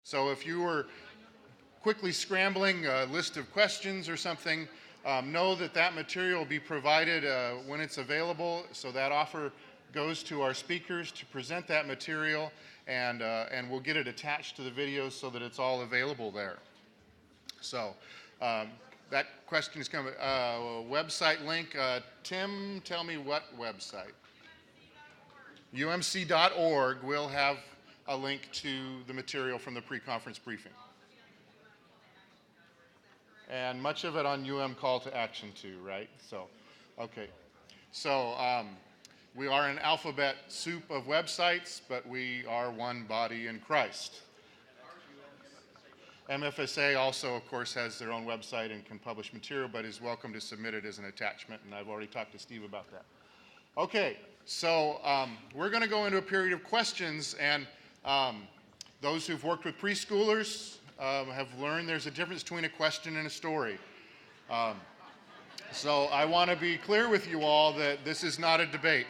So if you were quickly scrambling a list of questions or something, know that that material will be provided when it's available. So that offer goes to our speakers to present that material, and we'll get it attached to the videos so that it's all available there. So that question is coming. Website link. Tim, tell me what website? umc.org will have a link to the material from the pre-conference briefing. And much of it on call to action too, right? So, okay. So we are an alphabet soup of websites, but we are one body in Christ. MFSA also, of course, has their own website and can publish material, but is welcome to submit it as an attachment, and I've already talked to Steve about that. Okay, so we're going to go into a period of questions, and those who've worked with preschoolers have learned there's a difference between a question and a story. So I want to be clear with you all that this is not a debate.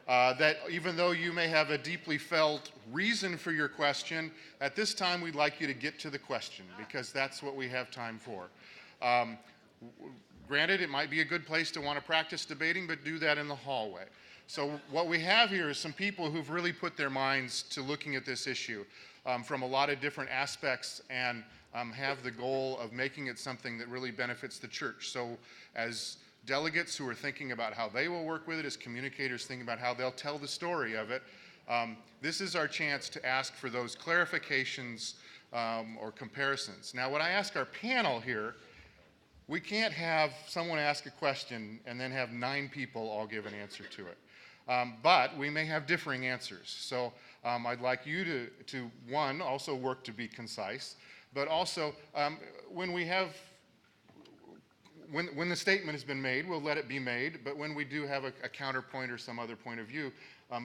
That even though you may have a deeply felt reason for your question, at this time we'd like you to get to the question, because that's what we have time for. Granted, it might be a good place to want to practice debating, but do that in the hallway. So what we have here is some people who've really put their minds to looking at this issue from a lot of different aspects, and have the goal of making it something that really benefits the church. So as delegates who are thinking about how they will work with it, as communicators thinking about how they'll tell the story of it, this is our chance to ask for those clarifications or comparisons. Now, when I ask our panel here, we can't have someone ask a question and then have 9 people all give an answer to it. But we may have differing answers. So I'd like you to one, also work to be concise, but also when the statement has been made, we'll let it be made, but when we do have a counterpoint or some other point of view,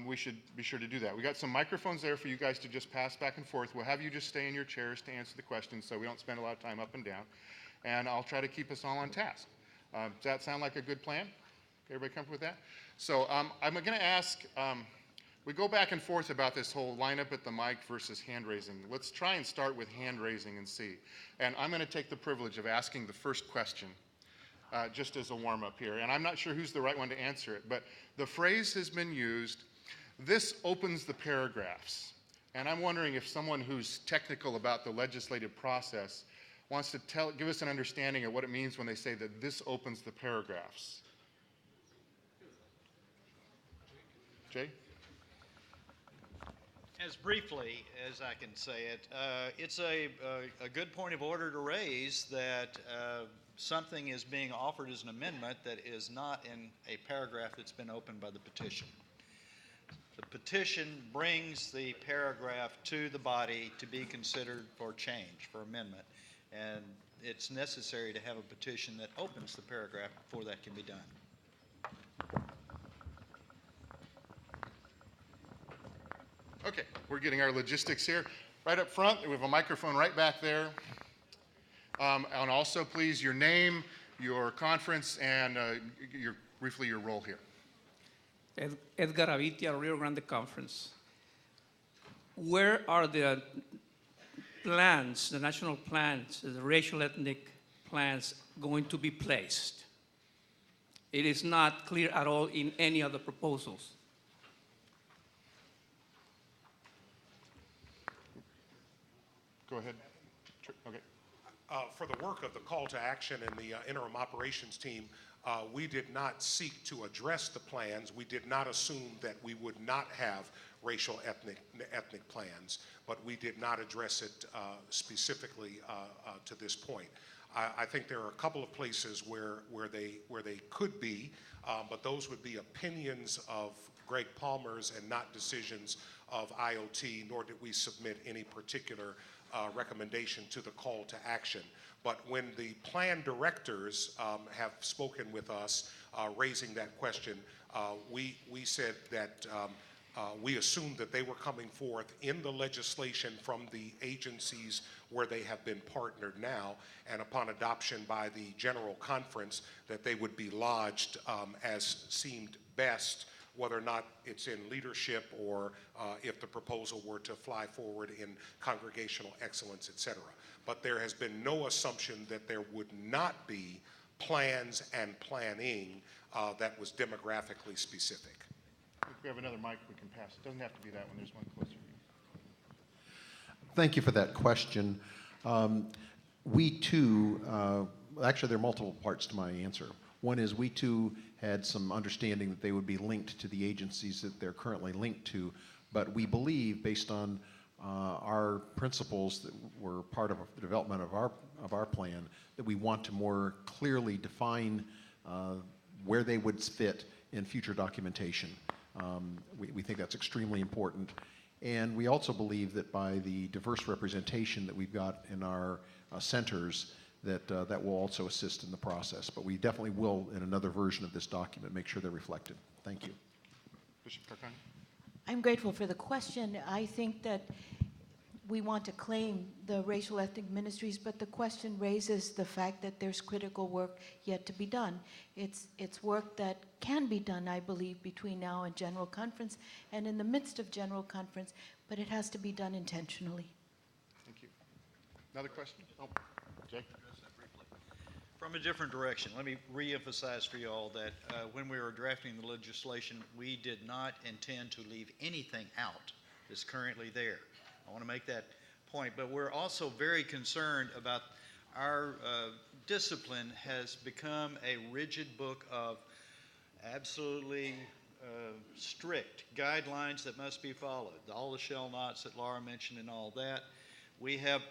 we should be sure to do that. We got some microphones there for you guys to just pass back and forth. We'll have you just stay in your chairs to answer the questions so we don't spend a lot of time up and down, and I'll try to keep us all on task. Does that sound like a good plan? Everybody comfortable with that? So I'm going to ask, we go back and forth about this whole lineup at the mic versus hand raising. Let's try and start with hand raising and see. And I'm going to take the privilege of asking the first question just as a warm-up here. And I'm not sure who's the right one to answer it, but the phrase has been used, this opens the paragraphs. And I'm wondering if someone who's technical about the legislative process wants to give us an understanding of what it means when they say that this opens the paragraphs. Jay? As briefly as I can say it, it's a good point of order to raise that something is being offered as an amendment that is not in a paragraph that's been opened by the petition. The petition brings the paragraph to the body to be considered for change, for amendment, and it's necessary to have a petition that opens the paragraph before that can be done. Okay, we're getting our logistics here. Right up front, we have a microphone right back there. And also, please, your name, your conference, and briefly your role here. Edgar Avitia, Rio Grande Conference. Where are the plans, the national plans, the racial ethnic plans going to be placed? It is not clear at all in any of the proposals. Go ahead. Okay. For the work of the call to action and the interim operations team, we did not seek to address the plans. We did not assume that we would not have racial ethnic plans, but we did not address it specifically to this point. I think there are a couple of places where they could be, but those would be opinions of Greg Palmer's and not decisions of IoT, nor did we submit any particular recommendation to the call to action. But when the plan directors have spoken with us raising that question, we said that we assumed that they were coming forth in the legislation from the agencies where they have been partnered now, and upon adoption by the General Conference, that they would be lodged as seemed best whether or not it's in leadership or if the proposal were to fly forward in congregational excellence, et cetera. But there has been no assumption that there would not be plans and planning that was demographically specific. If we have another mic, we can pass. It doesn't have to be that one. There's one closer. Thank you for that question. We too, actually there are multiple parts to my answer. One is we too had some understanding that they would be linked to the agencies that they're currently linked to, but we believe, based on our principles that were part of the development of our plan, that we want to more clearly define where they would fit in future documentation. We think that's extremely important. And we also believe that by the diverse representation that we've got in our centers, that will also assist in the process. But we definitely will, in another version of this document, make sure they're reflected. Thank you. Bishop Carcani? I'm grateful for the question. I think that we want to claim the racial ethnic ministries, but the question raises the fact that there's critical work yet to be done. It's work that can be done, I believe, between now and General Conference and in the midst of General Conference, but it has to be done intentionally. Thank you. Another question? Oh, Jay? From a different direction, let me reemphasize for you all that when we were drafting the legislation, we did not intend to leave anything out that's currently there. I want to make that point, but we're also very concerned about our discipline has become a rigid book of absolutely strict guidelines that must be followed. All the shall nots that Laura mentioned and all that. We have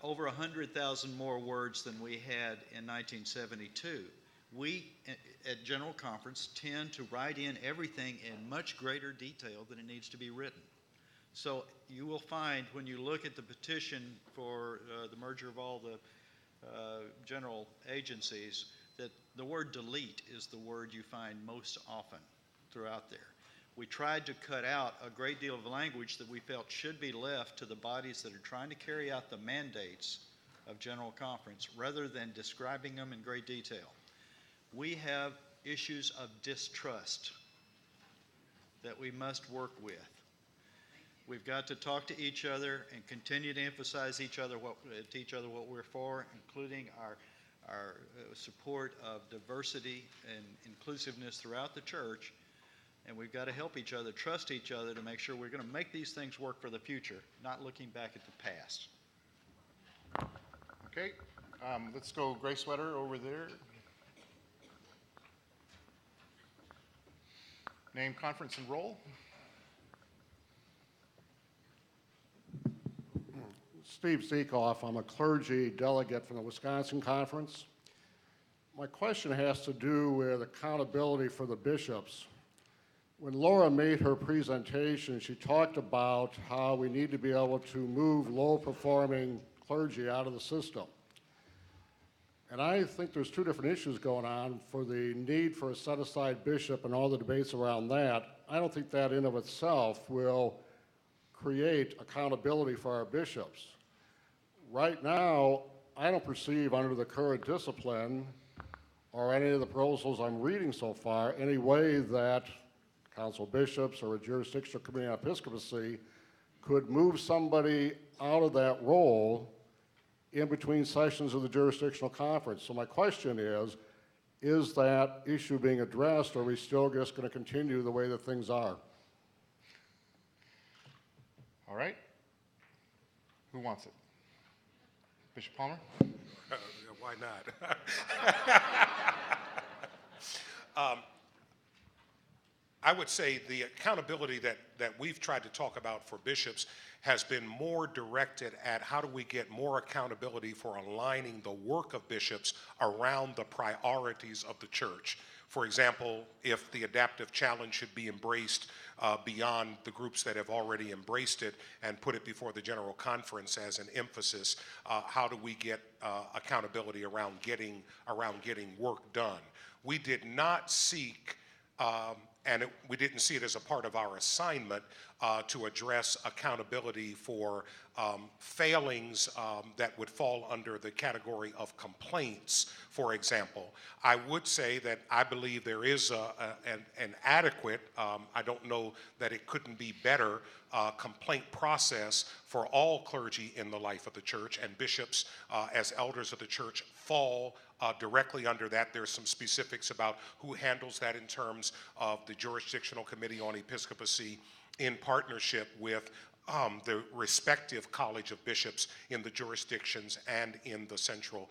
over 100,000 more words than we had in 1972. We, at General Conference, tend to write in everything in much greater detail than it needs to be written. So you will find when you look at the petition for the merger of all the general agencies that the word delete is the word you find most often throughout there. We tried to cut out a great deal of language that we felt should be left to the bodies that are trying to carry out the mandates of General Conference rather than describing them in great detail. We have issues of distrust that we must work with. We've got to talk to each other and continue to emphasize to each other what we're for, including our support of diversity and inclusiveness throughout the church. And we've got to help each other, trust each other to make sure we're going to make these things work for the future, not looking back at the past. Okay, let's go Gray Sweater over there. Name, conference, and role. Steve Zekoff. I'm a clergy delegate from the Wisconsin Conference. My question has to do with accountability for the bishops. When Laura made her presentation, she talked about how we need to be able to move low-performing clergy out of the system. And I think there's two different issues going on for the need for a set-aside bishop and all the debates around that. I don't think that in of itself will create accountability for our bishops. Right now, I don't perceive under the current discipline or any of the proposals I'm reading so far any way that council bishops or a jurisdictional committee on episcopacy could move somebody out of that role in between sessions of the jurisdictional conference. So my question is that issue being addressed, or are we still just going to continue the way that things are? All right. Who wants it? Bishop Palmer? Why not? I would say the accountability that we've tried to talk about for bishops has been more directed at how do we get more accountability for aligning the work of bishops around the priorities of the church. For example, if the adaptive challenge should be embraced beyond the groups that have already embraced it and put it before the General Conference as an emphasis, how do we get accountability around getting work done? We did not seek we didn't see it as a part of our assignment to address accountability for failings that would fall under the category of complaints, for example. I would say that I believe there is an adequate, I don't know that it couldn't be better, complaint process for all clergy in the life of the church, and bishops as elders of the church fall directly under that. There's some specifics about who handles that in terms of the Jurisdictional Committee on Episcopacy in partnership with the respective College of Bishops in the jurisdictions and in the central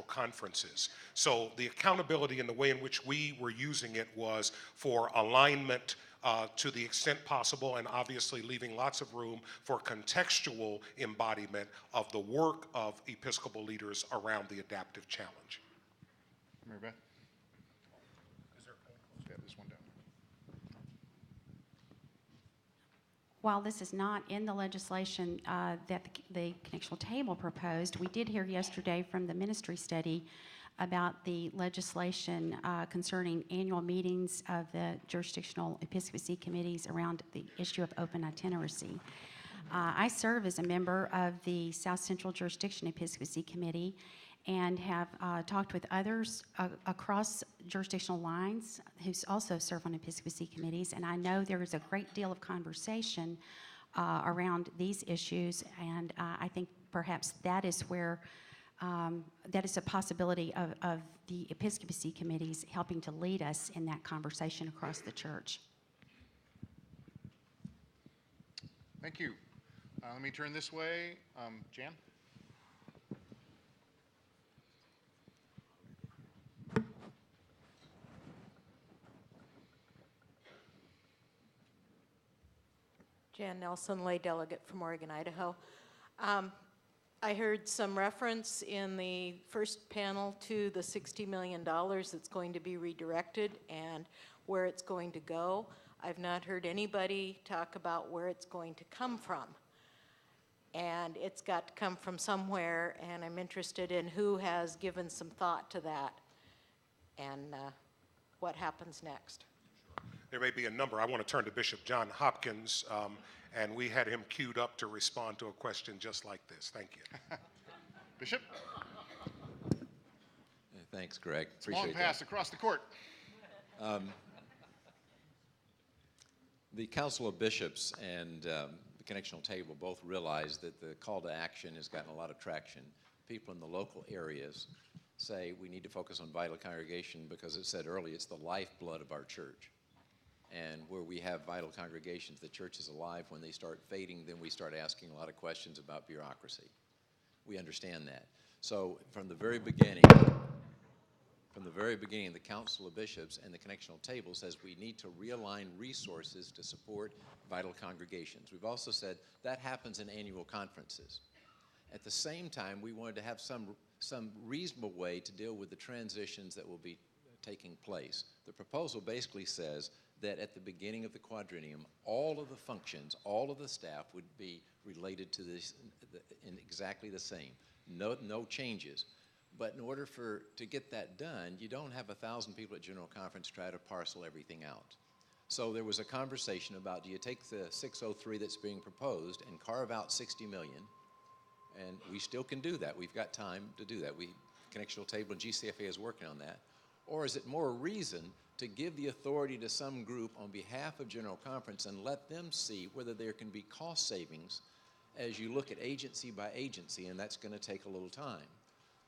conferences. So the accountability and the way in which we were using it was for alignment to the extent possible, and obviously leaving lots of room for contextual embodiment of the work of Episcopal leaders around the adaptive challenge. Mary Beth? Yeah, this one down. While this is not in the legislation that the connectional table proposed, we did hear yesterday from the ministry study about the legislation concerning annual meetings of the jurisdictional episcopacy committees around the issue of open itineracy. I serve as a member of the South Central Jurisdiction Episcopacy Committee and have talked with others across jurisdictional lines who also serve on episcopacy committees, and I know there is a great deal of conversation around these issues, and I think perhaps that is where that is a possibility of the episcopacy committees helping to lead us in that conversation across the church. Thank you. Let me turn this way. Jan? Jan Nelson, lay delegate from Oregon, Idaho. I heard some reference in the first panel to the $60 million that's going to be redirected and where it's going to go. I've not heard anybody talk about where it's going to come from. And it's got to come from somewhere, and I'm interested in who has given some thought to that and what happens next. There may be a number. I want to turn to Bishop John Hopkins, and we had him queued up to respond to a question just like this. Thank you. Bishop? Thanks, Greg. It's long pass across the court. The Council of Bishops and the Connectional Table both realize that the call to action has gotten a lot of traction. People in the local areas say we need to focus on vital congregation because, as said earlier, it's the lifeblood of our church. And where we have vital congregations, the church is alive. When they start fading, then we start asking a lot of questions about bureaucracy. We understand that. So from the very beginning, the Council of Bishops and the Connectional Table says we need to realign resources to support vital congregations. We've also said that happens in annual conferences. At the same time, we wanted to have some reasonable way to deal with the transitions that will be taking place. The proposal basically says that at the beginning of the quadrennium, all of the functions, all of the staff would be related to this in exactly the same. No changes. But in order to get that done, you don't have 1,000 people at General Conference try to parcel everything out. So there was a conversation about, do you take the 603 that's being proposed and carve out 60 million? And we still can do that. We've got time to do that. Connectional Table and GCFA is working on that. Or is it more reason to give the authority to some group on behalf of General Conference and let them see whether there can be cost savings as you look at agency by agency, and that's going to take a little time.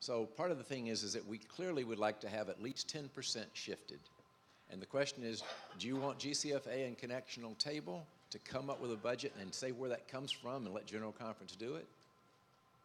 So part of the thing is that we clearly would like to have at least 10% shifted. And the question is, do you want GCFA and Connectional Table to come up with a budget and say where that comes from and let General Conference do it?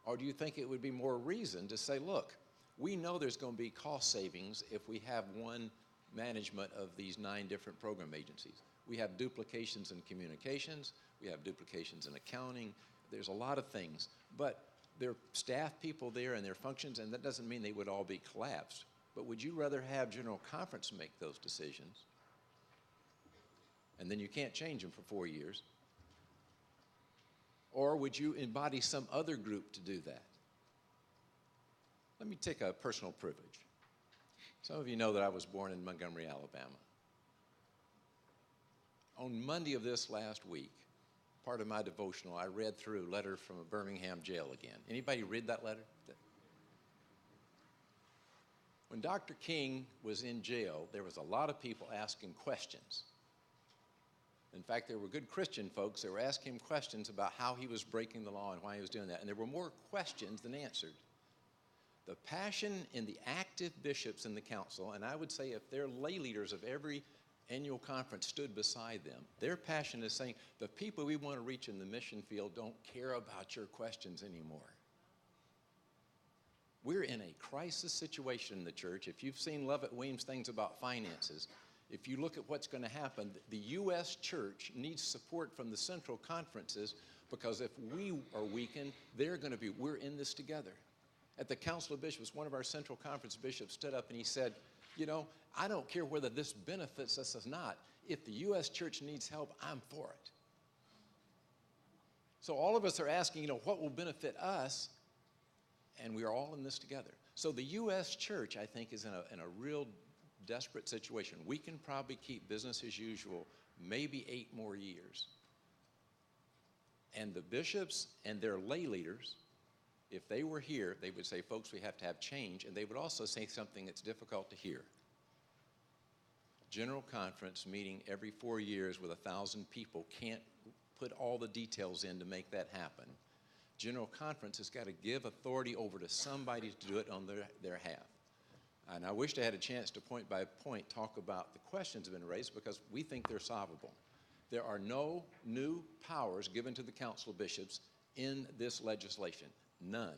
Or do you think it would be more reason to say, look, we know there's going to be cost savings if we have one management of these 9 different program agencies. We have duplications in communications, we have duplications in accounting, there's a lot of things, but there are staff people there and their functions, and that doesn't mean they would all be collapsed. But would you rather have General Conference make those decisions, and then you can't change them for 4 years? Or would you embody some other group to do that? Let me take a personal privilege. Some of you know that I was born in Montgomery, Alabama. On Monday of this last week, part of my devotional, I read through a letter from a Birmingham jail again. Anybody read that letter? When Dr. King was in jail, there was a lot of people asking questions. In fact, there were good Christian folks that were asking him questions about how he was breaking the law and why he was doing that. And there were more questions than answered. The passion in the active bishops in the council, and I would say if their lay leaders of every annual conference stood beside them, their passion is saying, the people we want to reach in the mission field don't care about your questions anymore. We're in a crisis situation in the church. If you've seen Lovett Weems' things about finances, if you look at what's going to happen, the U.S. church needs support from the central conferences, because if we are weakened, they're going to be, we're in this together. At the Council of Bishops, one of our central conference bishops stood up and he said, you know, I don't care whether this benefits us or not. If the U.S. church needs help, I'm for it. So all of us are asking, you know, what will benefit us? And we are all in this together. So the U.S. church, I think, is in a real desperate situation. We can probably keep business as usual maybe 8 more years. And the bishops and their lay leaders, if they were here, they would say, folks, we have to have change. And they would also say something that's difficult to hear. General conference meeting every 4 years with 1,000 people can't put all the details in to make that happen. General conference has got to give authority over to somebody to do it on their behalf. And I wished I had a chance to point by point talk about the questions that have been raised, because we think they're solvable. There are no new powers given to the Council of Bishops in this legislation. None.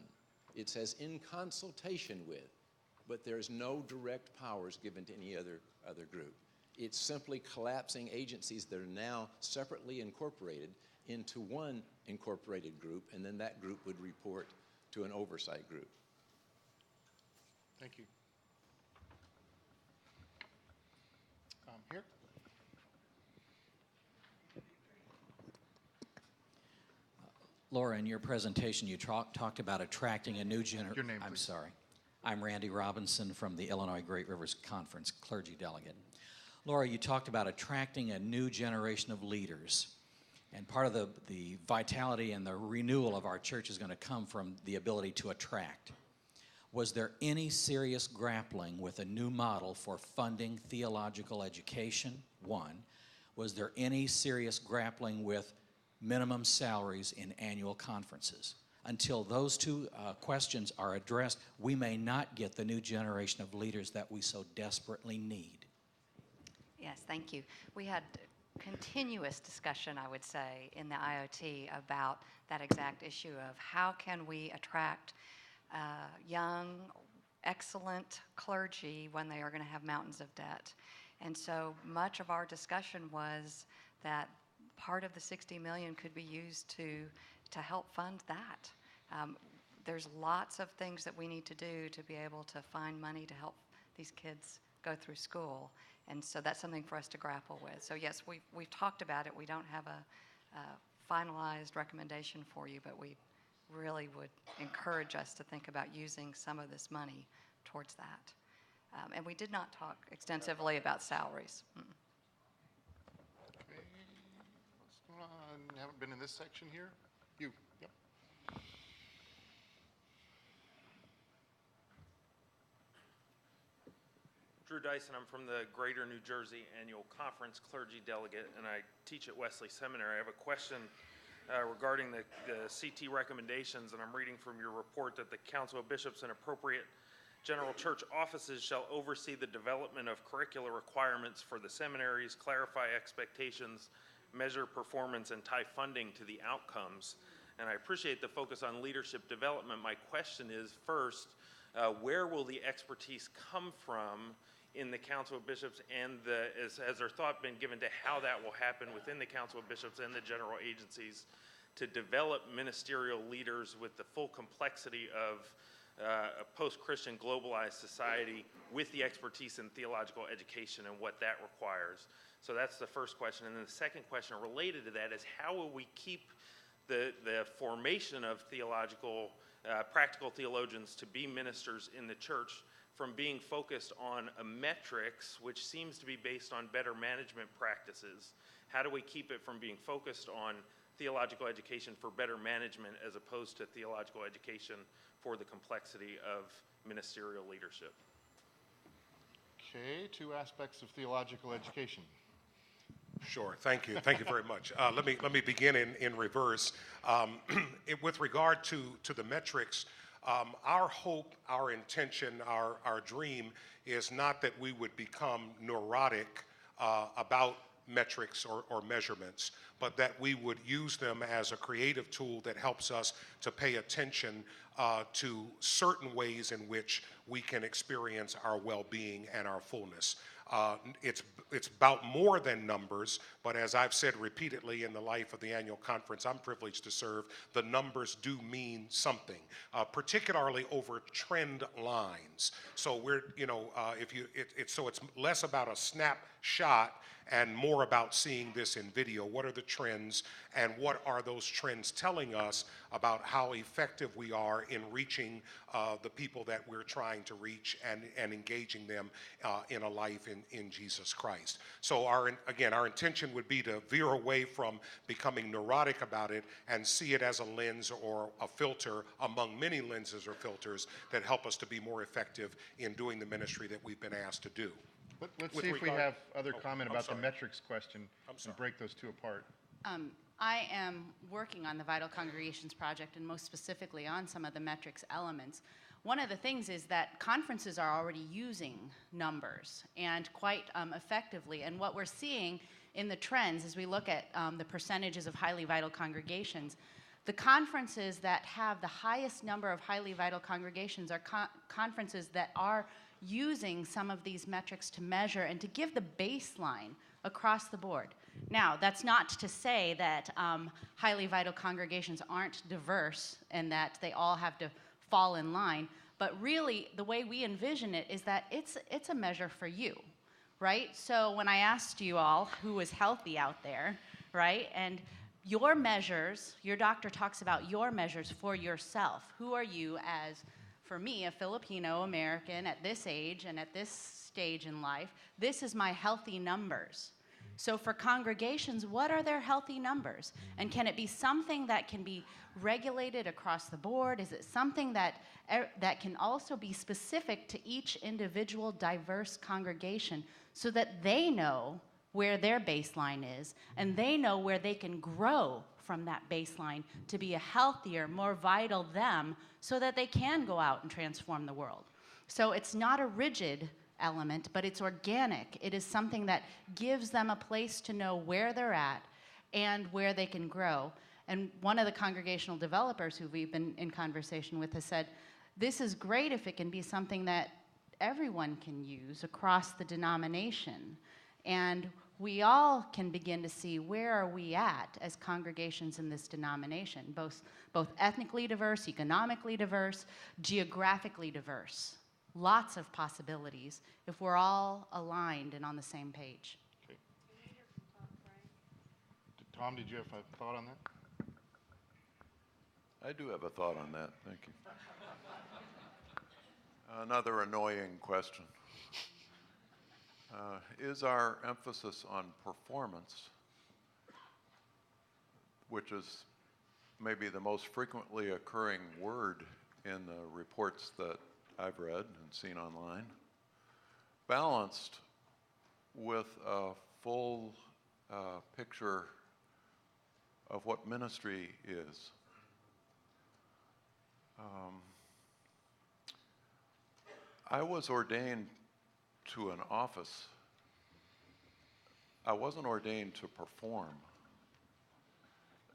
It says in consultation with, but there's no direct powers given to any other group. It's simply collapsing agencies that are now separately incorporated into one incorporated group, and then that group would report to an oversight group. Thank you. Here. Laura, in your presentation, you talked about attracting a new generation. Your name, I'm please. sorry. I'm Randy Robinson from the Illinois Great Rivers Conference, clergy delegate. Laura, you talked about attracting a new generation of leaders. And part of the vitality and the renewal of our church is going to come from the ability to attract. Was there any serious grappling with a new model for funding theological education? One. Was there any serious grappling with minimum salaries in annual conferences? Until those two questions are addressed, we may not get the new generation of leaders that we so desperately need. Yes, thank you. We had continuous discussion, I would say, in the IoT about that exact issue of how can we attract young, excellent clergy when they are going to have mountains of debt. And so much of our discussion was that part of the $60 million could be used to help fund that. There's lots of things that we need to do to be able to find money to help these kids go through school. And so that's something for us to grapple with. So yes, we've talked about it. We don't have a finalized recommendation for you, but we really would encourage us to think about using some of this money towards that. And we did not talk extensively about salaries. Okay. What's going on? You haven't been in this section here? You. Yep. Drew Dyson, I'm from the Greater New Jersey Annual Conference clergy delegate, and I teach at Wesley Seminary. I have a question regarding the CT recommendations, and I'm reading from your report that the Council of Bishops and appropriate general church offices shall oversee the development of curricular requirements for the seminaries, clarify expectations, measure performance, and tie funding to the outcomes. And I appreciate the focus on leadership development. My question is, first, where will the expertise come from in the Council of Bishops, and has there thought been given to how that will happen within the Council of Bishops and the general agencies to develop ministerial leaders with the full complexity of a post-Christian globalized society with the expertise in theological education and what that requires? So that's the first question. And then the second question related to that is, how will we keep the formation of theological, practical theologians to be ministers in the church from being focused on a metrics, which seems to be based on better management practices? How do we keep it from being focused on theological education for better management as opposed to theological education for the complexity of ministerial leadership. Okay, 2 aspects of theological education. Sure, thank you very much. Let me begin in reverse. With regard to the metrics, our hope, our intention, our dream is not that we would become neurotic about metrics or measurements, but that we would use them as a creative tool that helps us to pay attention to certain ways in which we can experience our well-being and our fullness. It's about more than numbers, but as I've said repeatedly in the life of the annual conference I'm privileged to serve, the numbers do mean something, particularly over trend lines. So so it's less about a snapshot and more about seeing this in video. What are the trends, and what are those trends telling us about how effective we are in reaching the people that we're trying to reach and engaging them in a life in Jesus Christ. So our intention would be to veer away from becoming neurotic about it and see it as a lens or a filter among many lenses or filters that help us to be more effective in doing the ministry that we've been asked to do. Let's With see if we regard- have other comment I'm about the sorry. metrics question I'm sorry. and break those 2 apart. I am working on the Vital Congregations Project, and most specifically on some of the metrics elements. One of the things is that conferences are already using numbers, and quite effectively. And what we're seeing in the trends as we look at the percentages of highly vital congregations, the conferences that have the highest number of highly vital congregations are conferences that are using some of these metrics to measure and to give the baseline across the board. Now, that's not to say that highly vital congregations aren't diverse and that they all have to fall in line, but really the way we envision it is that it's a measure for you, right? So when I asked you all who was healthy out there, right, and your measures, your doctor talks about your measures for yourself. Who are you as, for me, a Filipino American at this age and at this stage in life? This is my healthy numbers. So for congregations, what are their healthy numbers? And can it be something that can be regulated across the board? Is it something that can also be specific to each individual diverse congregation so that they know where their baseline is and they know where they can grow from that baseline to be a healthier, more vital them so that they can go out and transform the world? So it's not a rigid element, but it's organic. It is something that gives them a place to know where they're at and where they can grow. And one of the congregational developers who we've been in conversation with has said, this is great if it can be something that everyone can use across the denomination. And we all can begin to see where are we at as congregations in this denomination, both ethnically diverse, economically diverse, geographically diverse. Lots of possibilities if we're all aligned and on the same page. Okay. Tom, did you have a thought on that? I do have a thought on that, thank you. Another annoying question. Is our emphasis on performance, which is maybe the most frequently occurring word in the reports that I've read and seen online, balanced with a full picture of what ministry is? I was ordained to an office. I wasn't ordained to perform.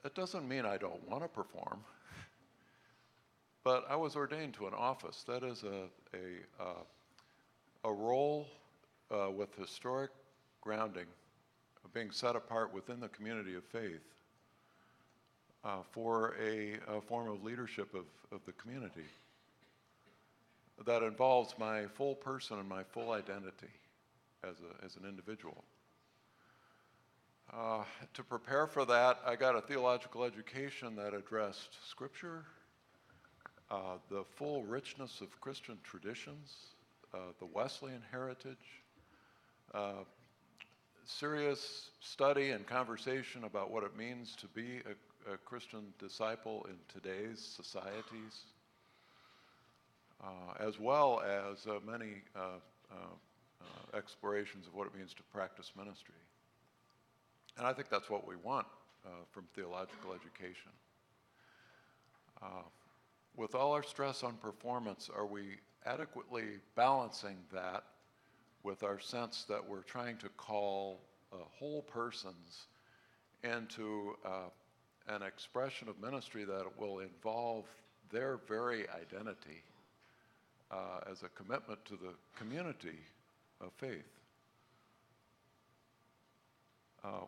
It doesn't mean I don't want to perform, but I was ordained to an office. That is a role with historic grounding, of being set apart within the community of faith for a form of leadership of the community that involves my full person and my full identity as an individual. To prepare for that, I got a theological education that addressed Scripture, the full richness of Christian traditions, the Wesleyan heritage, serious study and conversation about what it means to be a Christian disciple in today's societies, as well as many explorations of what it means to practice ministry. And I think that's what we want from theological education. With all our stress on performance, are we adequately balancing that with our sense that we're trying to call whole persons into an expression of ministry that will involve their very identity as a commitment to the community of faith?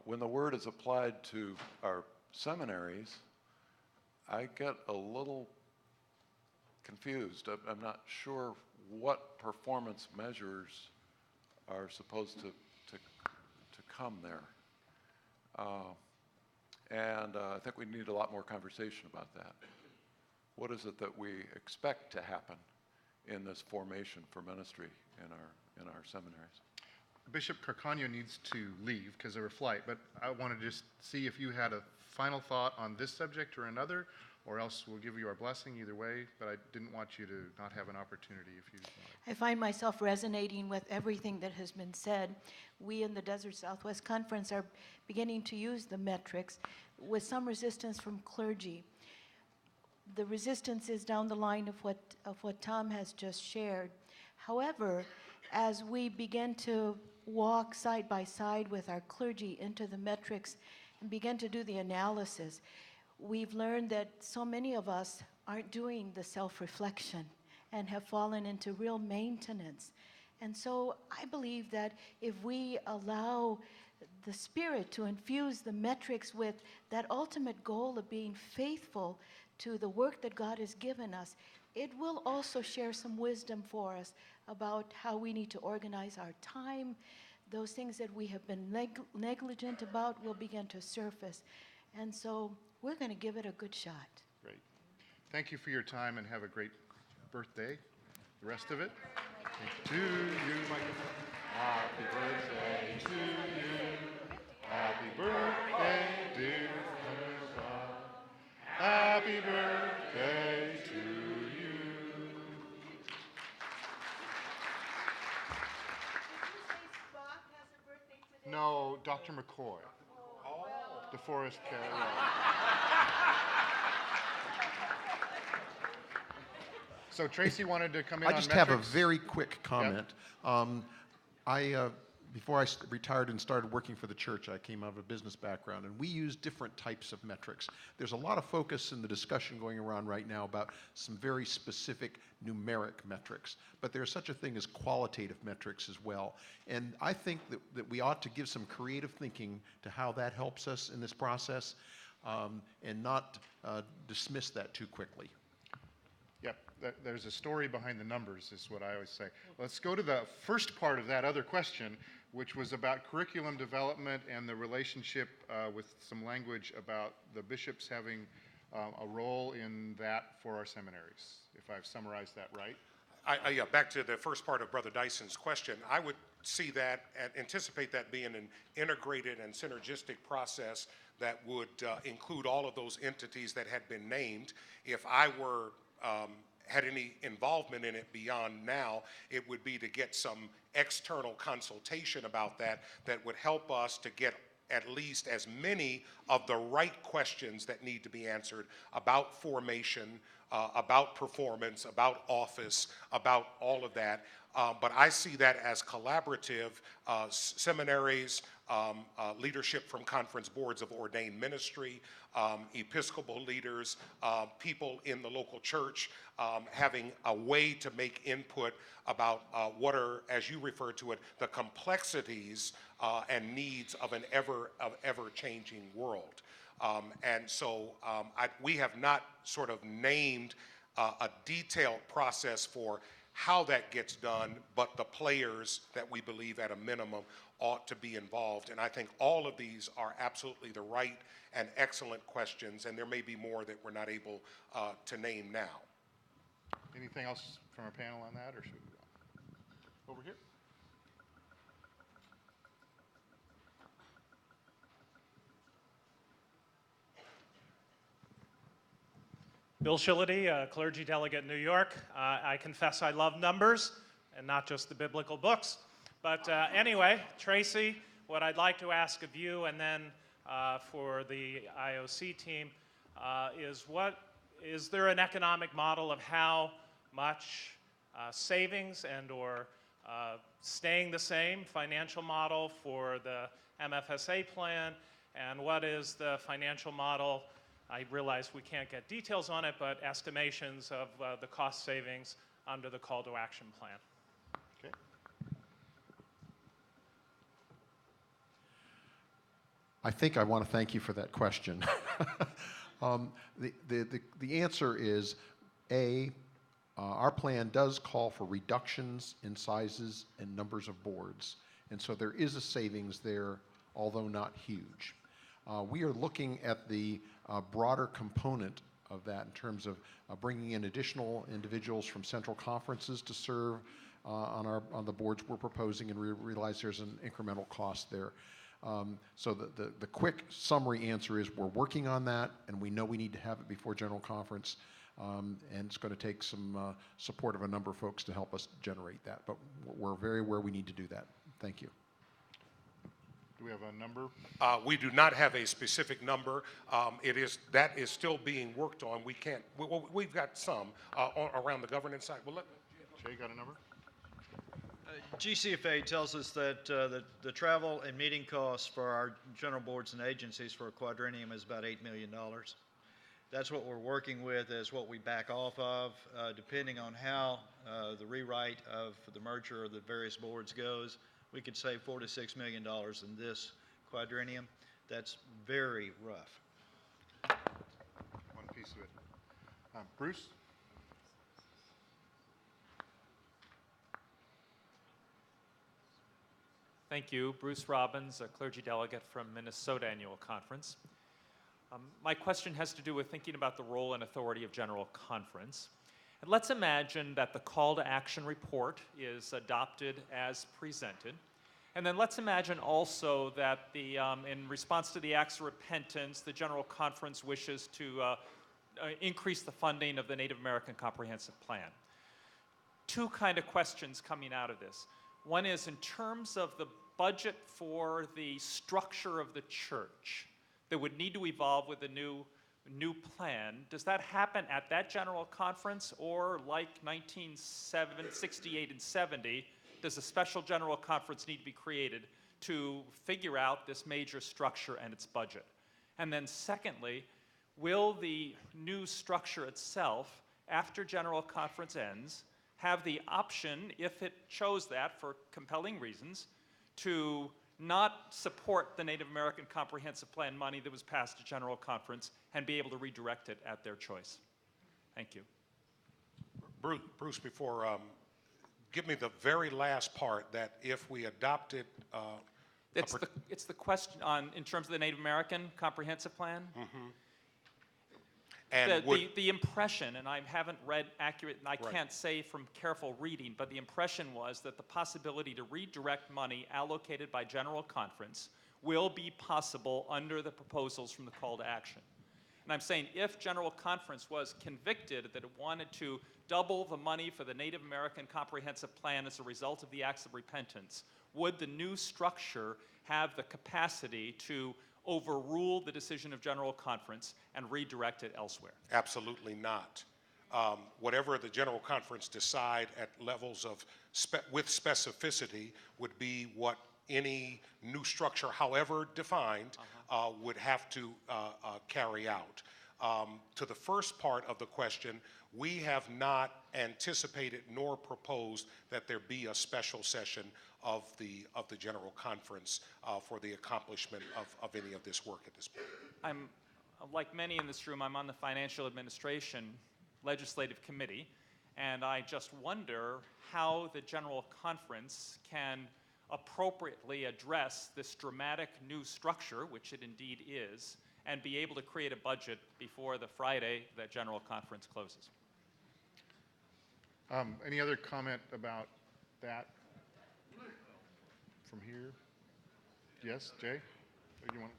When the word is applied to our seminaries, I get a little confused. I'm not sure what performance measures are supposed to come there. And I think we need a lot more conversation about that. What is it that we expect to happen in this formation for ministry in our seminaries? Bishop Carcano needs to leave because of her flight, but I want to just see if you had a final thought on this subject or another, or else we'll give you our blessing either way, but I didn't want you to not have an opportunity if you want. I find myself resonating with everything that has been said. We in the Desert Southwest Conference are beginning to use the metrics with some resistance from clergy. The resistance is down the line of what Tom has just shared. However, as we begin to walk side by side with our clergy into the metrics and begin to do the analysis, we've learned that so many of us aren't doing the self-reflection and have fallen into real maintenance. And so I believe that if we allow the Spirit to infuse the metrics with that ultimate goal of being faithful to the work that God has given us, it will also share some wisdom for us about how we need to organize our time. Those things that we have been negligent about will begin to surface. And so we're going to give it a good shot. Great. Thank you for your time and have a great birthday. The rest of it. To you, microphone. Happy birthday to you. Happy birthday, dear God. Happy birthday to you. No, Dr. McCoy. DeForest Carey. So Tracy wanted to come in I on just have a metrics. very quick comment. Before I retired and started working for the church, I came out of a business background, and we use different types of metrics. There's a lot of focus in the discussion going around right now about some very specific numeric metrics, but there's such a thing as qualitative metrics as well. And I think that we ought to give some creative thinking to how that helps us in this process, and not dismiss that too quickly. Yep, there's a story behind the numbers, is what I always say. Let's go to the first part of that other question, which was about curriculum development and the relationship with some language about the bishops having a role in that for our seminaries, if I've summarized that right. Yeah, back to the first part of Brother Dyson's question, I would see that and anticipate that being an integrated and synergistic process that would include all of those entities that had been named. If I were had any involvement in it beyond now, it would be to get some external consultation about that would help us to get at least as many of the right questions that need to be answered about formation, about performance, about office, about all of that. But I see that as collaborative. Seminaries, leadership from conference boards of ordained ministry, Episcopal leaders, people in the local church, having a way to make input about what are, as you refer to it, the complexities and needs of an ever-changing world. And so we have not sort of named a detailed process for how that gets done, but the players that we believe at a minimum ought to be involved. And I think all of these are absolutely the right and excellent questions, and there may be more that we're not able to name now. Anything else from our panel on that, or should we go over here? Bill Shillity, clergy delegate in New York. I confess I love numbers and not just the biblical books. But anyway, Tracy, what I'd like to ask of you and then for the IOC team is there an economic model of how much savings and or staying the same financial model for the MFSA plan, and what is the financial model? I realize we can't get details on it, but estimations of the cost savings under the call to action plan. Okay. I think I want to thank you for that question. The answer is, our plan does call for reductions in sizes and numbers of boards, and so there is a savings there, although not huge. We are looking at the broader component of that in terms of bringing in additional individuals from central conferences to serve on the boards we're proposing, and we realize there's an incremental cost there. So the quick summary answer is we're working on that, and we know we need to have it before General Conference, and it's going to take some support of a number of folks to help us generate that. But we're very aware we need to do that. Thank you. Do we have a number? We do not have a specific number. That is still being worked on. We can't. We've got some around the governance side. Well, Jay, got a number? GCFA tells us that the travel and meeting costs for our general boards and agencies for a quadrennium is about $8 million. That's what we're working with as what we back off of. Depending on how the rewrite of the merger of the various boards goes, we could save $4 to $6 million in this quadrennium. That's very rough. One piece of it. Bruce? Thank you. Bruce Robbins, a clergy delegate from Minnesota Annual Conference. My question has to do with thinking about the role and authority of General Conference. And let's imagine that the call to action report is adopted as presented. And then let's imagine also that in response to the acts of repentance, the General Conference wishes to increase the funding of the Native American Comprehensive Plan. Two kind of questions coming out of this. One is in terms of the budget for the structure of the church that would need to evolve with the new plan. Does that happen at that General Conference, or like 1968 and 70, does a special General Conference need to be created to figure out this major structure and its budget? And then secondly, will the new structure itself, after General Conference ends, have the option, if it chose that for compelling reasons, to not support the Native American Comprehensive Plan money that was passed at General Conference and be able to redirect it at their choice? Thank you. Bruce, before, give me the very last part, that if we adopted... It's the question on, in terms of the Native American Comprehensive Plan. Mm-hmm. And the impression, and I haven't read accurate, and I can't say from careful reading, but the impression was that the possibility to redirect money allocated by General Conference will be possible under the proposals from the call to action. And I'm saying if General Conference was convicted that it wanted to double the money for the Native American Comprehensive Plan as a result of the acts of repentance, would the new structure have the capacity to overrule the decision of General Conference and redirect it elsewhere? Absolutely not. Whatever the General Conference decide at levels of with specificity would be what any new structure, however defined, would have to carry out. To the first part of the question, we have not anticipated nor proposed that there be a special session of the General Conference for the accomplishment of any of this work at this point. I'm, like many in this room, I'm on the Financial Administration Legislative Committee, and I just wonder how the General Conference can appropriately address this dramatic new structure, which it indeed is, and be able to create a budget before the Friday that General Conference closes. Any other comment about that from here? Yes, Jay? You want?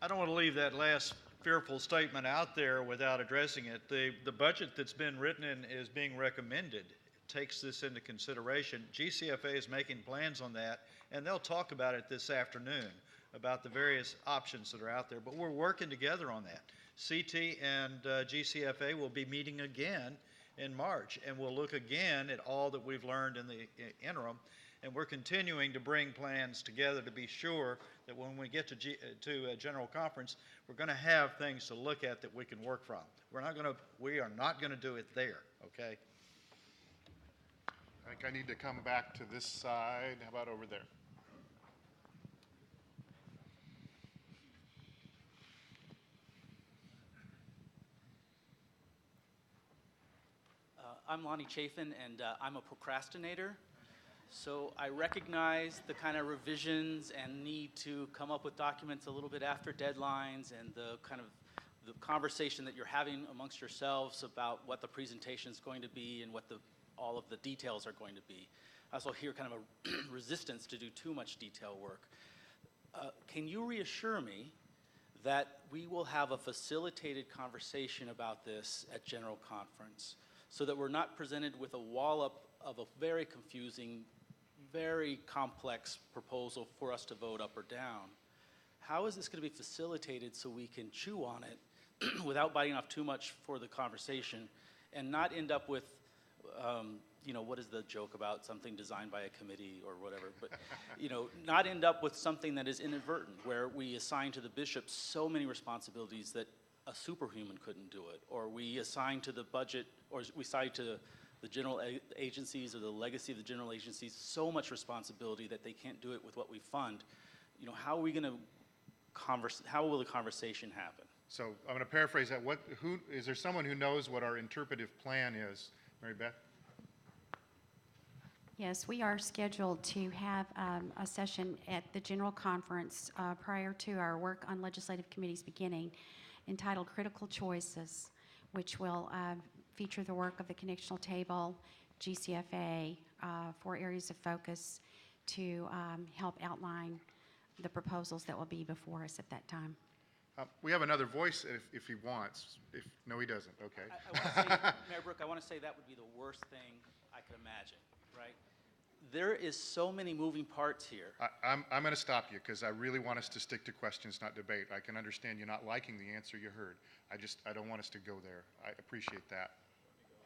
I don't want to leave that last fearful statement out there without addressing it. The budget that's been written and is being recommended takes this into consideration. GCFA is making plans on that, and they'll talk about it this afternoon, about the various options that are out there. But we're working together on that. CT and GCFA will be meeting again in March, and we'll look again at all that we've learned in the interim. And we're continuing to bring plans together to be sure that when we get to a general conference, we're going to have things to look at that we can work from. We are not going to do it there, okay? I think I need to come back to this side. How about over there? I'm Lonnie Chafin, and I'm a procrastinator. So I recognize the kind of revisions and need to come up with documents a little bit after deadlines, and the kind of the conversation that you're having amongst yourselves about what the presentation is going to be and what all of the details are going to be. I also hear kind of a resistance to do too much detail work. Can you reassure me that we will have a facilitated conversation about this at General Conference, so that we're not presented with a wallop of a very confusing, very complex proposal for us to vote up or down? How is this going to be facilitated so we can chew on it without biting off too much for the conversation and not end up with, what is the joke about something designed by a committee or whatever, but, not end up with something that is inadvertent, where we assign to the bishops so many responsibilities that a superhuman couldn't do it, or we assign to the budget, or we assign to the general agencies or the legacy of the general agencies so much responsibility that they can't do it with what we fund. How are we going to how will the conversation happen? So I'm going to paraphrase that. Is there someone who knows what our interpretive plan is? Mary Beth? Yes, we are scheduled to have a session at the General Conference prior to our work on legislative committees beginning, entitled Critical Choices, which will feature the work of the connectional table, GCFA, 4 areas of focus to help outline the proposals that will be before us at that time. We have another voice if he wants. No, he doesn't. Okay. I want to say, Mayor Brook, I want to say that would be the worst thing I could imagine, right? There is so many moving parts here. I'm going to stop you because I really want us to stick to questions, not debate. I can understand you not liking the answer you heard. I don't want us to go there. I appreciate that.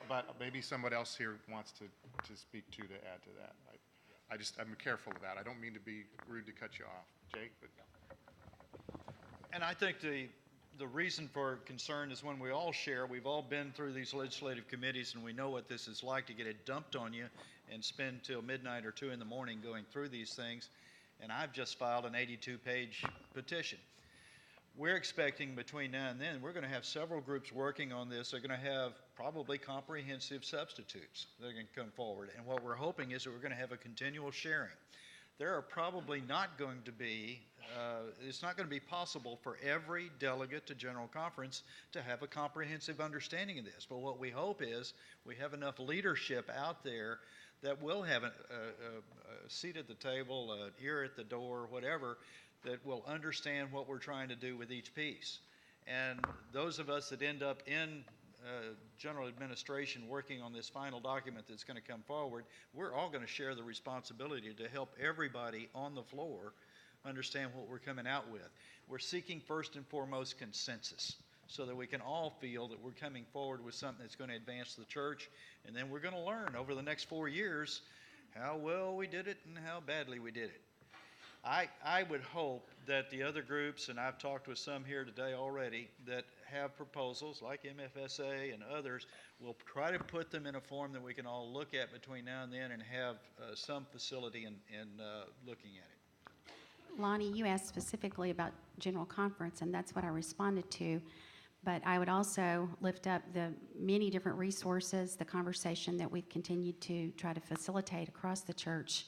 But maybe someone else here wants to speak to add to that. I'm careful of that. I don't mean to be rude to cut you off. Jake? And I think the reason for concern is when we all share, we've all been through these legislative committees and we know what this is like to get it dumped on you and spend till midnight or 2 in the morning going through these things. And I've just filed an 82-page petition. We're expecting between now and then, we're going to have several groups working on this. They're going to have probably comprehensive substitutes that are going to come forward. And what we're hoping is that we're going to have a continual sharing. There are probably not going to be, it's not going to be possible for every delegate to General Conference to have a comprehensive understanding of this. But what we hope is we have enough leadership out there that will have a seat at the table, an ear at the door, whatever, that will understand what we're trying to do with each piece. And those of us that end up in general administration working on this final document that's going to come forward, we're all going to share the responsibility to help everybody on the floor understand what we're coming out with. We're seeking first and foremost consensus so that we can all feel that we're coming forward with something that's going to advance the church, and then we're going to learn over the next 4 years how well we did it and how badly we did it. I would hope that the other groups, and I've talked with some here today already, that have proposals like MFSA and others, will try to put them in a form that we can all look at between now and then and have some facility in looking at it. Lonnie, you asked specifically about General Conference, and that's what I responded to. But I would also lift up the many different resources, the conversation that we've continued to try to facilitate across the church,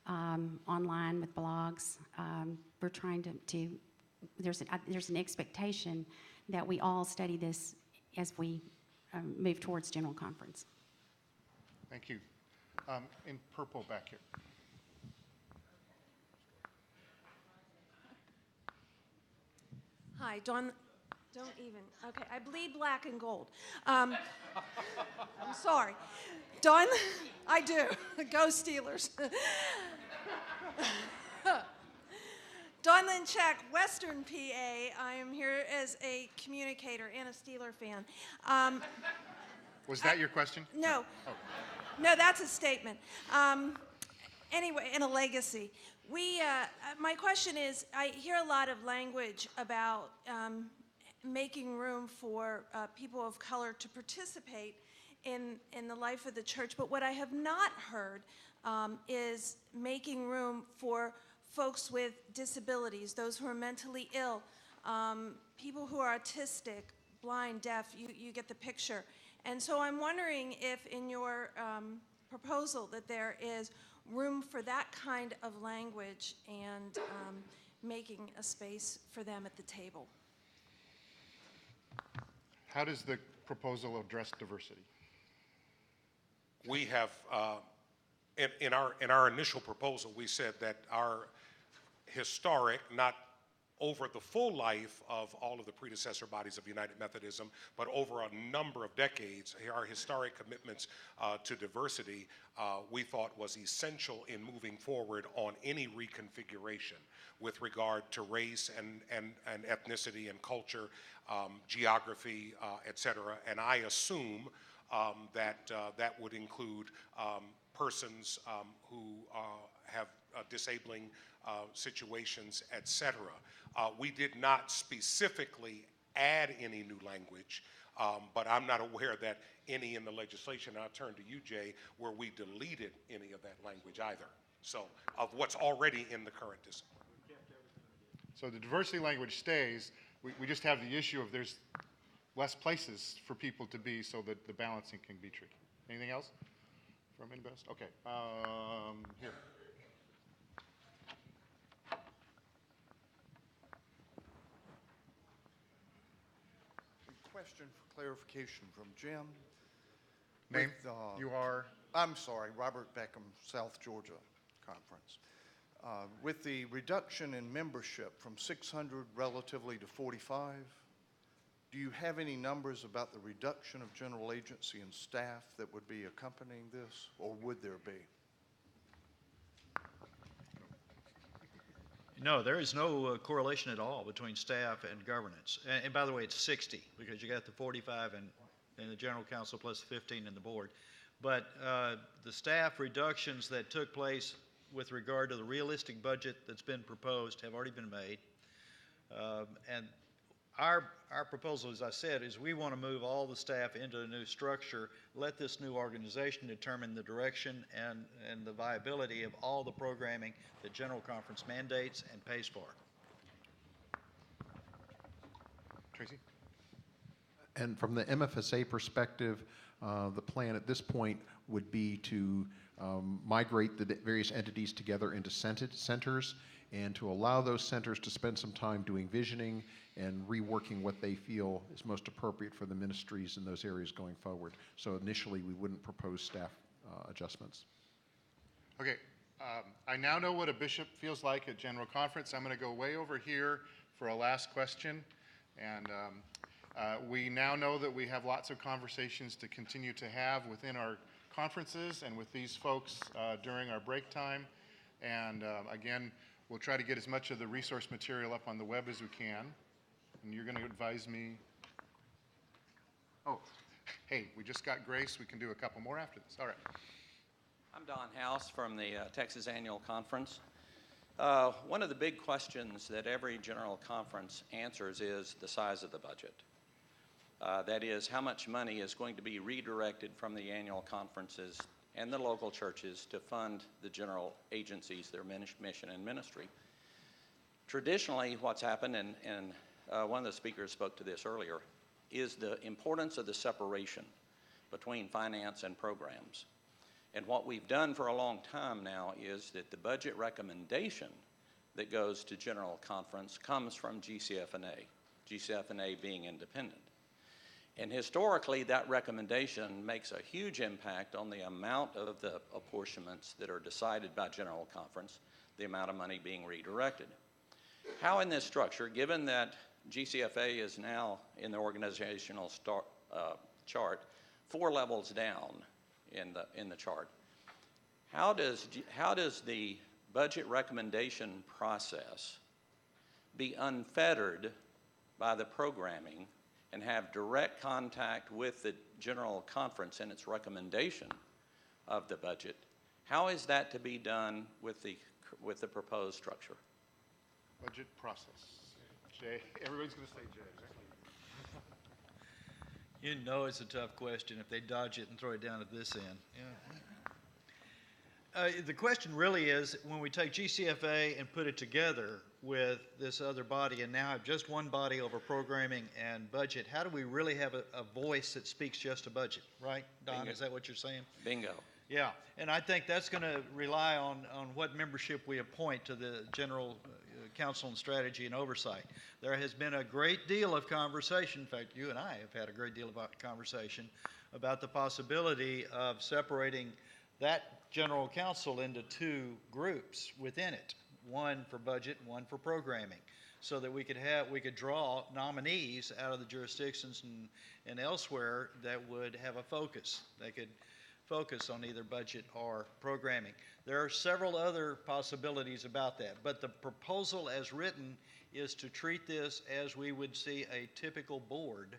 online with blogs. We're trying to there's an expectation that we all study this as we move towards General Conference. Thank you. In purple back here. Hi, Don't even. Okay, I bleed black and gold. I'm sorry. Dawn, I do. Go Steelers. Dawn Lynchek, Western PA. I am here as a communicator and a Steeler fan. Was that your question? No. Oh. No, that's a statement. Anyway, and a legacy. My question is, I hear a lot of language about making room for people of color to participate in the life of the church, but what I have not heard is making room for folks with disabilities, those who are mentally ill, people who are autistic, blind, deaf, you get the picture. And so I'm wondering if in your proposal that there is room for that kind of language and making a space for them at the table. How does the proposal address diversity? We have, in our initial proposal, we said that our historic, not over the full life of all of the predecessor bodies of United Methodism, but over a number of decades, our historic commitments to diversity, we thought was essential in moving forward on any reconfiguration with regard to race and ethnicity and culture, geography, et cetera. And I assume that would include persons who have disabling situations, et cetera. We did not specifically add any new language, but I'm not aware that any in the legislation, and I'll turn to you, Jay, where we deleted any of that language either. So, of what's already in the current design. So the diversity language stays. We just have the issue of there's less places for people to be so that the balancing can be tricky. Anything else from anybody else? Okay, here. Question for clarification from Jim. Name? With, You are? I'm sorry, Robert Beckham, South Georgia Conference. With the reduction in membership from 600 relatively to 45, do you have any numbers about the reduction of general agency and staff that would be accompanying this, or would there be? No, there is no correlation at all between staff and governance. And by the way, it's 60 because you got the 45 and the general counsel plus 15 in the board. But the staff reductions that took place with regard to the realistic budget that's been proposed have already been made. And our proposal, as I said, is we want to move all the staff into the new structure, let this new organization determine the direction and the viability of all the programming that General Conference mandates and pays for. Tracy? And from the MFSA perspective, the plan at this point would be to migrate the various entities together into centers and to allow those centers to spend some time doing visioning and reworking what they feel is most appropriate for the ministries in those areas going forward. So initially, we wouldn't propose staff adjustments. Okay, I now know what a bishop feels like at General Conference. I'm going to go way over here for a last question. And we now know that we have lots of conversations to continue to have within our conferences and with these folks during our break time. And again, we'll try to get as much of the resource material up on the web as we can. And you're going to advise me. Oh, hey, we just got grace. We can do a couple more after this. All right. I'm Don House from the Texas Annual Conference. One of the big questions that every general conference answers is the size of the budget. That is, how much money is going to be redirected from the annual conferences and the local churches to fund the general agencies, their mission and ministry. Traditionally, what's happened, and one of the speakers spoke to this earlier, is the importance of the separation between finance and programs. And what we've done for a long time now is that the budget recommendation that goes to General Conference comes from GCF&A, GCF&A being independent. And historically, that recommendation makes a huge impact on the amount of the apportionments that are decided by General Conference, the amount of money being redirected. How in this structure, given that GCFA is now in the organizational chart 4 levels down in the chart. How does the budget recommendation process be unfettered by the programming and have direct contact with the General Conference and its recommendation of the budget? How is that to be done with the proposed structure? Budget process. Jay, everybody's going to say Jay. You know it's a tough question if they dodge it and throw it down at this end. Yeah. The question really is, when we take GCFA and put it together with this other body and now have just one body over programming and budget, how do we really have a voice that speaks just to budget, right, Don? Bingo. Is that what you're saying? Bingo. Yeah, and I think that's going to rely on what membership we appoint to the General Council on Strategy and Oversight. There has been a great deal of conversation, in fact, you and I have had a great deal of conversation about the possibility of separating that General Council into 2 groups within it, one for budget, one for programming, so that we could draw nominees out of the jurisdictions and elsewhere that would have a focus. They could focus on either budget or programming. There are several other possibilities about that, but the proposal as written is to treat this as we would see a typical board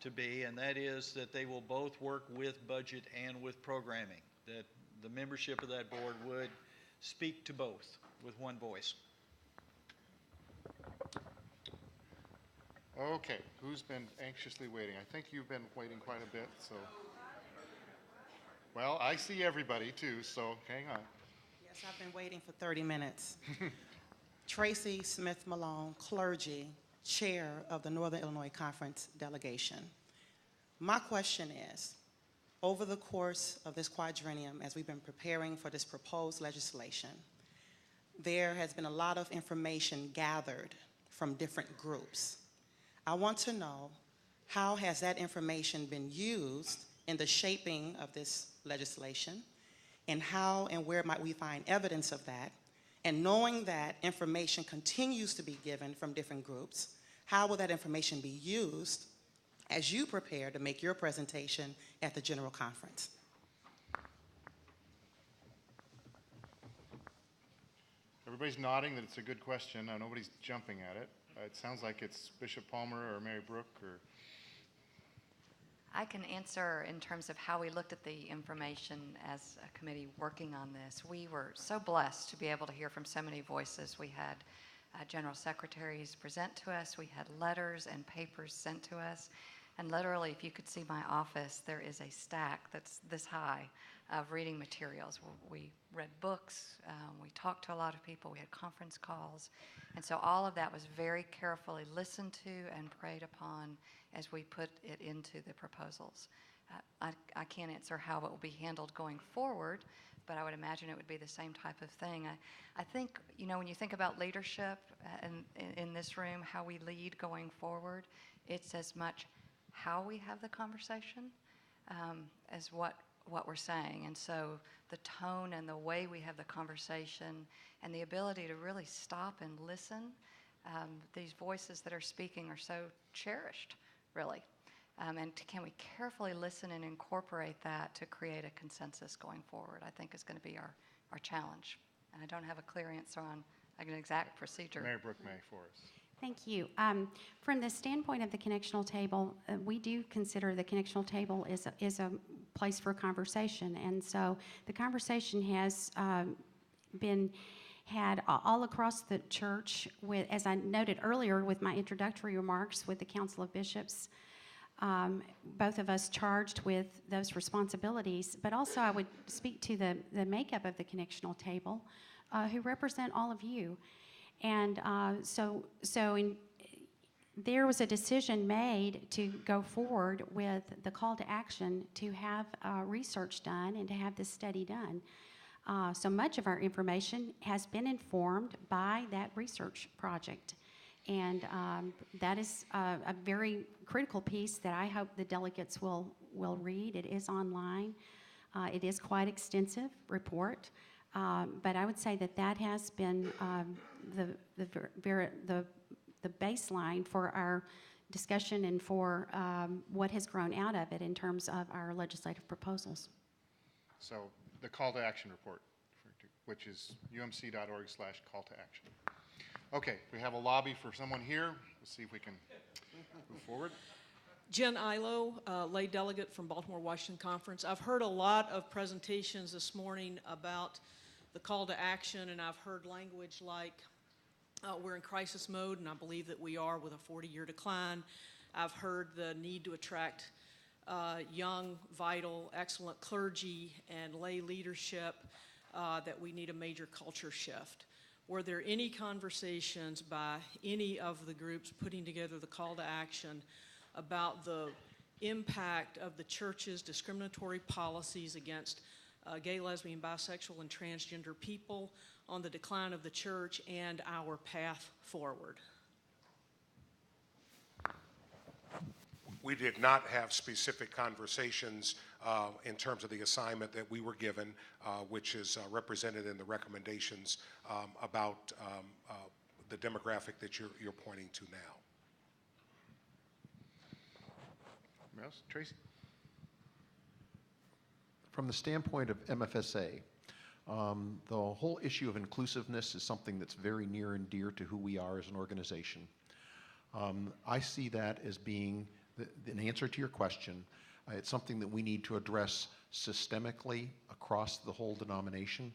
to be, and that is that they will both work with budget and with programming, that the membership of that board would speak to both with one voice. Okay, who's been anxiously waiting? I think you've been waiting quite a bit, so. Well, I see everybody too, so hang on. Yes, I've been waiting for 30 minutes. Tracy Smith Malone, clergy, chair of the Northern Illinois Conference delegation. My question is, over the course of this quadrennium, as we've been preparing for this proposed legislation, there has been a lot of information gathered from different groups. I want to know, how has that information been used in the shaping of this legislation, and how and where might we find evidence of that? And knowing that information continues to be given from different groups, how will that information be used as you prepare to make your presentation at the General Conference? Everybody's nodding that it's a good question. Nobody's jumping at it. It sounds like it's Bishop Palmer or Mary Brooke or... I can answer in terms of how we looked at the information as a committee working on this. We were so blessed to be able to hear from so many voices. We had general secretaries present to us. We had letters and papers sent to us. And literally, if you could see my office, there is a stack that's this high of reading materials. We read books. We talked to a lot of people. We had conference calls. And so all of that was very carefully listened to and preyed upon as we put it into the proposals. I can't answer how it will be handled going forward, but I would imagine it would be the same type of thing. I think, you know, when you think about leadership in this room, how we lead going forward, it's as much how we have the conversation as what we're saying. And so the tone and the way we have the conversation and the ability to really stop and listen, these voices that are speaking are so cherished, really. And can we carefully listen and incorporate that to create a consensus going forward, I think is going to be our challenge. And I don't have a clear answer on an exact procedure. Mary Brooke May for us. Thank you. From the standpoint of the connectional table, we do consider the connectional table is a place for conversation. And so the conversation has been had all across the church, with, as I noted earlier with my introductory remarks, with the Council of Bishops, both of us charged with those responsibilities. But also I would speak to the makeup of the connectional table, who represent all of you. And there was a decision made to go forward with the call to action to have research done and to have this study done. So much of our information has been informed by that research project. And that is a very critical piece that I hope the delegates will read. It is online. It is quite extensive report. But I would say that has been the the baseline for our discussion and for what has grown out of it in terms of our legislative proposals. So the call to action report, which is umc.org/call to action. Okay, we have a lobby for someone here. Let's see if we can move forward. Jen Ilo, lay delegate from Baltimore Washington Conference. I've heard a lot of presentations this morning about the call to action, and I've heard language like we're in crisis mode, and I believe that we are with a 40-year decline. I've heard the need to attract young, vital, excellent clergy and lay leadership, that we need a major culture shift. Were there any conversations by any of the groups putting together the call to action about the impact of the church's discriminatory policies against gay, lesbian, bisexual, and transgender people on the decline of the church and our path forward? We did not have specific conversations in terms of the assignment that we were given, which is represented in the recommendations about the demographic that you're pointing to now. Anyone else? Tracy? From the standpoint of MFSA, the whole issue of inclusiveness is something that's very near and dear to who we are as an organization. I see that as being an answer to your question. It's something that we need to address systemically across the whole denomination,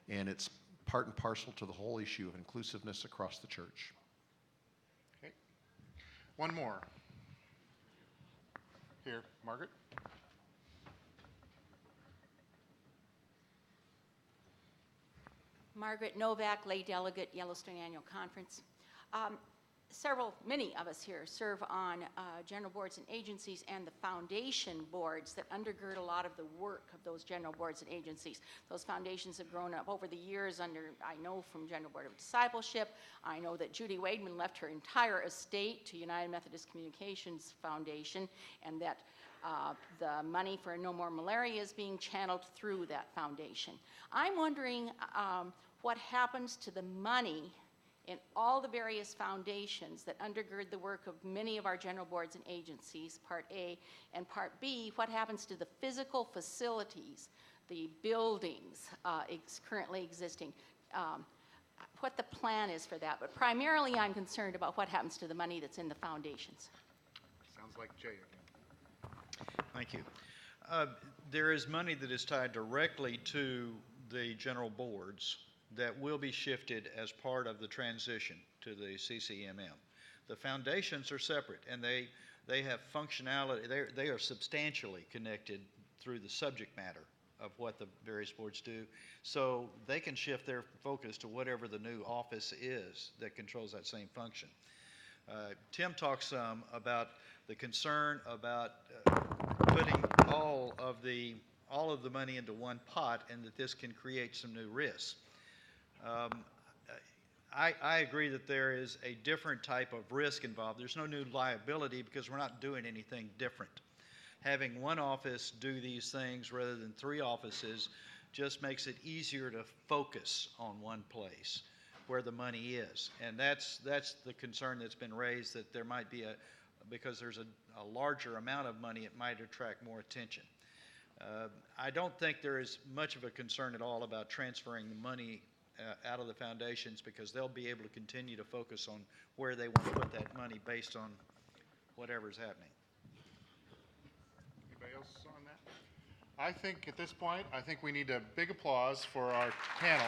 and it's part and parcel to the whole issue of inclusiveness across the church. Okay. One more. Here, Margaret. Margaret Novak, lay delegate, Yellowstone Annual Conference. Many of us here serve on general boards and agencies and the foundation boards that undergird a lot of the work of those general boards and agencies. Those foundations have grown up over the years under, I know from General Board of Discipleship, I know that Judy Wademan left her entire estate to United Methodist Communications Foundation, and that the money for No More Malaria is being channeled through that foundation. I'm wondering what happens to the money in all the various foundations that undergird the work of many of our general boards and agencies, Part A, and Part B, what happens to the physical facilities, the buildings currently existing, what the plan is for that. But primarily I'm concerned about what happens to the money that's in the foundations. Sounds like Jay again. Thank you. There is money that is tied directly to the general boards that will be shifted as part of the transition to the CCMM. The foundations are separate, and they have functionality. They are substantially connected through the subject matter of what the various boards do, so they can shift their focus to whatever the new office is that controls that same function. Tim talked some about the concern about putting all of the money into one pot, and that this can create some new risks. I agree that there is a different type of risk involved. There's no new liability because we're not doing anything different. Having one office do these things rather than three offices just makes it easier to focus on one place where the money is. And that's the concern that's been raised, that there might be because there's a larger amount of money, it might attract more attention. I don't think there is much of a concern at all about transferring the money out of the foundations, because they'll be able to continue to focus on where they want to put that money based on whatever's happening. Anybody else on that? I think at this point, we need a big applause for our panel.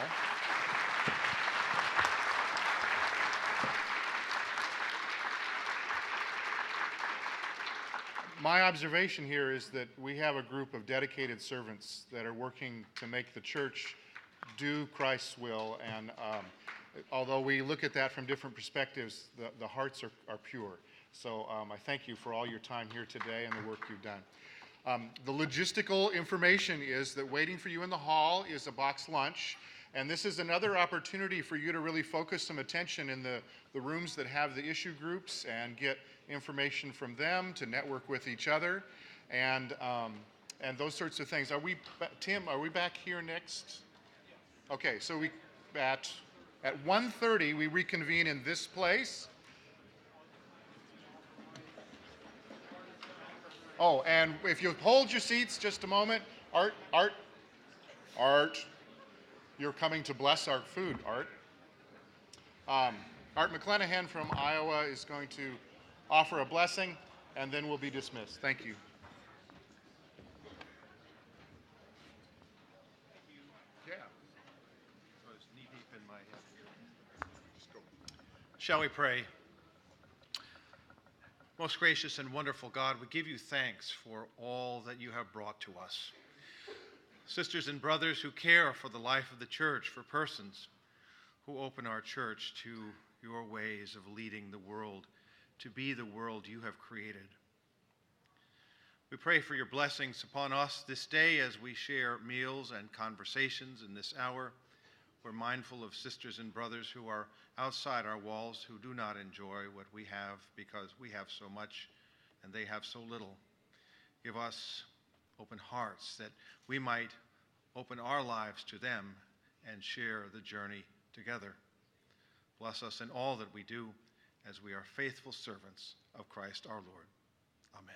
My observation here is that we have a group of dedicated servants that are working to make the church do Christ's will, and although we look at that from different perspectives, the hearts are pure. So I thank you for all your time here today and the work you've done. The logistical information is that waiting for you in the hall is a box lunch, and this is another opportunity for you to really focus some attention in the rooms that have the issue groups and get information from them, to network with each other, and those sorts of things. Tim, are we back here next? Okay, so at 1:30 we reconvene in this place, Oh, and if you hold your seats just a moment, Art, you're coming to bless our food, Art. Art McClenahan from Iowa is going to offer a blessing, and then we'll be dismissed. Thank you. Yeah. I was knee-deep in my head. Just go. Shall we pray? Most gracious and wonderful God, we give you thanks for all that you have brought to us. Sisters and brothers who care for the life of the church, for persons who open our church to your ways of leading the world to be the world you have created. We pray for your blessings upon us this day as we share meals and conversations in this hour. We're mindful of sisters and brothers who are outside our walls who do not enjoy what we have because we have so much and they have so little. Give us open hearts that we might open our lives to them and share the journey together. Bless us in all that we do as we are faithful servants of Christ our Lord. Amen.